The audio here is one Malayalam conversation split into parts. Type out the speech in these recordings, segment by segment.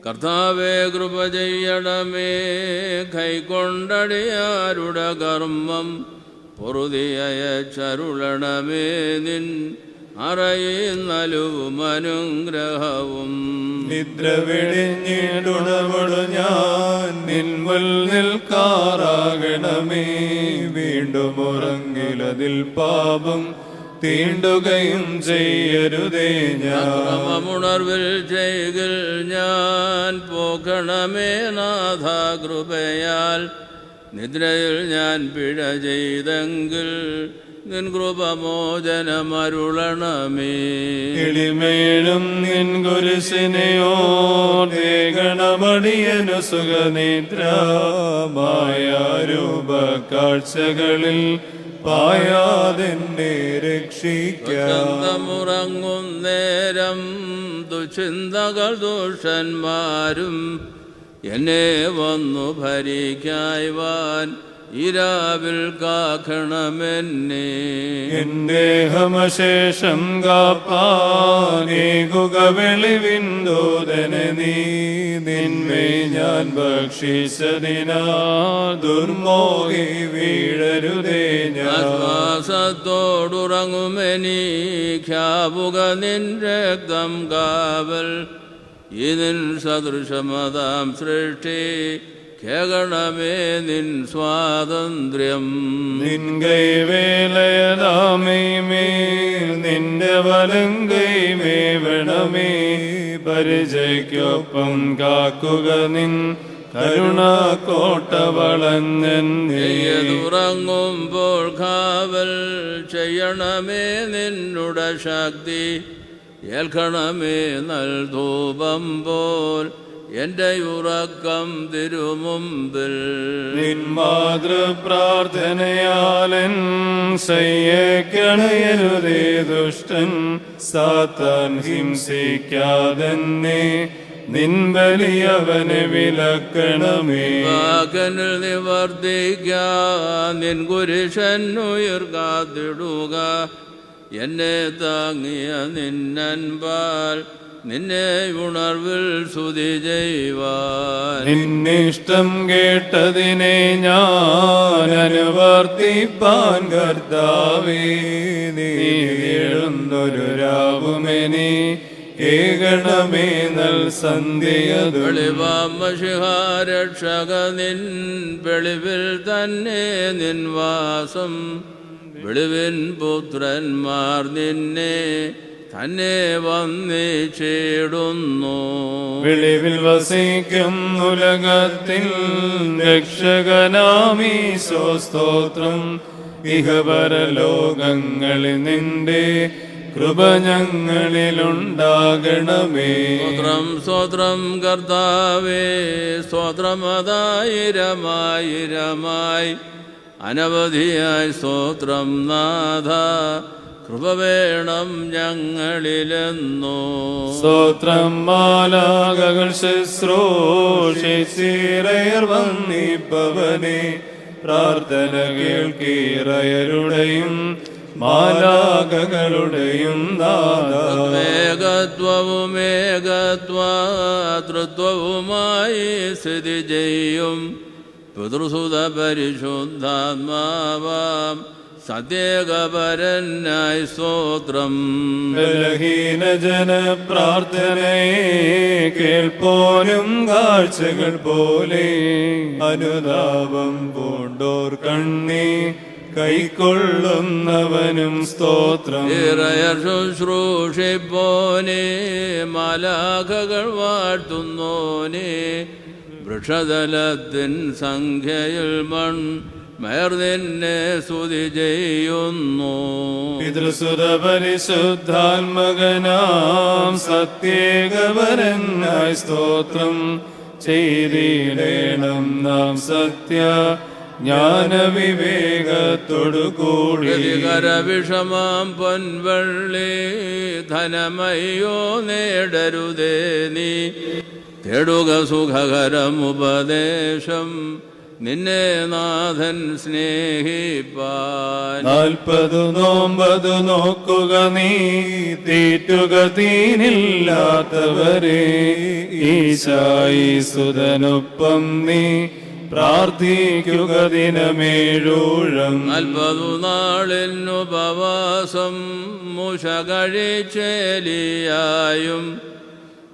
കർത്താവേ കൃപ ചെയ്യണമേ. കൈക്കൊണ്ടടിയാരുടെ കർമ്മം പൊറുതിയച്ചരുളണമേ. നിൻ അറയുന്നലുവും അനുഗ്രഹവും. നിദ്ര വെടിഞ്ഞിടുണവളു ഞാൻ നിൻമുൽ നിൽക്കാറാകണമേ. വീണ്ടും ഉറങ്ങിലതിൽ പാപം തീണ്ടുകയും ചെയ്യരുതേ. ഞാനുണർവിൽ ചെയ്കിൽ ഞാൻ പോകണമേ നാഥ കൃപയാൽ. നിദ്രയിൽ ഞാൻ പിഴ ചെയ്തെങ്കിൽ നിൻ കൃപമോചനമരുളണമേ. എളിമേഴും നിൻ കുരിശിനെയോ ദേഗണമടിയനു സുഖനിദ്രമായ രൂപക്കാഴ്ചകളിൽ പായാതെന്നെ രക്ഷിക്കാമുറങ്ങും നേരം ദുശ്ചിന്തകൾ ദുഷ്ടന്മാരും എന്നെ വന്നു ഭരിക്കായ്വാൻ ഇരാവിൽ കാക്കണമെന്നെ. എന്റെ ഹമശേഷം കാപ്പാനേകുക വെളിവിന്തോദന നീ. നിന്മേ ഞാൻ ഭക്ഷിച്ചതിനാ ദുർമോഹി വീഴരുതേ. ഞാൻ ശ്വാസത്തോടുറങ്ങുമെനിക്കാവുക നിൻ രക്തം കാവൽ. ഇതിൻ സദൃശമതാം സൃഷ്ടി കേൾക്കണമേ നിൻ സ്വാതന്ത്ര്യം. നിൻ കൈവേലയതാമേ നിന്റെ വലം കൈമേവണമേ. പരിചയ്ക്കൊപ്പം കാക്കുക നിൻ കരുണ കോട്ട വളഞ്ഞുറങ്ങുമ്പോൾ കാവൽ ചെയ്യണമേ. നിന്നുട ശക്തി ഏൽക്കണമേ നൽ ധൂപം പോൽ എന്റെ ഉറക്കം തിരുമുമ്പിൽ. നിൻ മാതൃപ്രാർത്ഥനയാലൻ സയ്യക്കണയരുതേ ദുഷ്ടൻ. സാത്താൻ ഹിംസിക്കാതെന്നെ നിൻ ബലിയവനെ വിലക്കണമേ. വാക്കനിൽ നിവർത്തിക്കാൻ നിൻ കുരിശൻ ഉയർക്കാത്തിടുക. എന്നെ താങ്ങിയ നിന്നൻപാൽ നിന്നെ ഉണർവിൽ സ്തുതി ചെയ്യുവാൻ. നിന്നിഷ്ടം കേട്ടതിനെ ഞാൻ അനുവർത്തിപ്പാൻ കർത്താവേ. നീ എഴുന്നൊരു രാവുമെനി ഏകണമേ നൽ സന്ധ്യയതു. വെളിവാമശിഹാരക്ഷക നിൻ വെളിവിൽ തന്നെ നിൻ വാസം. വെളിവിൻ പുത്രന്മാർ നിന്നെ തന്നെ വന്നിച്ചിടുന്നു. വെളിവിൽ വസിക്കും ഉലകത്തിൽ രക്ഷകനാമീശോ സ്തോത്രം. ഇഹപരലോകങ്ങളിൽ നിന്റെ കൃപ ഞങ്ങളിലുണ്ടാകണമേ. സ്തോത്രം സ്തോത്രം കർത്താവേ. സ്തോത്രമതായിരമായിരമായി അനവധിയായി സ്തോത്രം നാഥ. കൃപ വേണം ഞങ്ങളിലെന്നോ. സ്തോത്രം മാലാഖകൾ ശുശ്രൂഷിച്ചിറയർ വന്നിപ്പവനെ. പ്രാർത്ഥന കേൾക്കീറയരുടെയും മാലാഖകളുടെയും നാഥാ. ഏകത്വവും ഏകത്വതൃത്വവുമായി സ്ഥിതി ചെയ്യും പിതൃസുത പരിശുദ്ധാത്മാവാം സത്യേകപരനായി സ്തോത്രം. ബലഹീന ജന പ്രാർത്ഥനയെ കേൾപ്പോനും കാഴ്ചകൾ പോലെ. അനുതാപം പൂണ്ടോർ കണ്ണി കൈക്കൊള്ളുന്നവനും സ്തോത്രം. ഇറയർ ശുശ്രൂഷിപ്പോനെ മാലാഖകൾ വാഴ്ത്തുന്നോനെ. വൃക്ഷതലത്തിൻ സംഖ്യയിൽ മൺ മേർ നിന്നെ സ്തുതി ചെയ്യുന്നു. പിതൃസുത പരിശുദ്ധാത്മകനാം സത്യേകപരനായി സ്തോത്രം ചെയ്തിടേണം നാം സത്യ ജ്ഞാനവിവേകത്തോടു കൂടി. വിഷമാം പൊൻവള്ളി ധനമയ്യോ നേടരുതേ നീ. തേടുക സുഖകരം ഉപദേശം നിന്നെ നാഥൻ സ്നേഹിപ്പാൻ. 40 നോമ്പതു നോക്കുക നീ, തീറ്റുക തീനില്ലാത്തവരെ. ഈശായി സുതനൊപ്പം നീ പ്രാർത്ഥിക്കുക ദിനമേഴൂഴം. 40 നാളിനുപവാസം മുഷ കഴിച്ചേലിയായും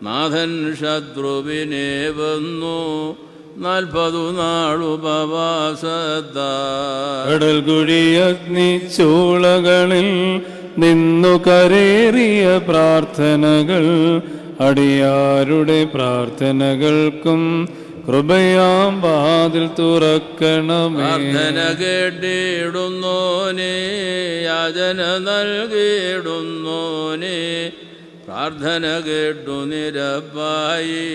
നാഥൻ ശത്രുവിനെ വന്നു 40 നാളുപവാസത്താൽ. കടൽകുഴി അഗ്നിച്ചൂളകളിൽ നിന്നു കരേറിയ പ്രാർത്ഥനകൾ, അടിയാരുടെ പ്രാർത്ഥനകൾക്കും കൃപയാം വാതിൽ തുറക്കണമേ. പ്രാർത്ഥന കേട്ടിടുന്നോനെ, യാചന നൽകിയിടുന്നോനെ, പ്രാർത്ഥന കേട്ടു നിരപ്പായി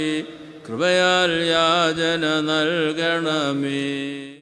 കൃപയാൽ യാചന നൽകണമേ.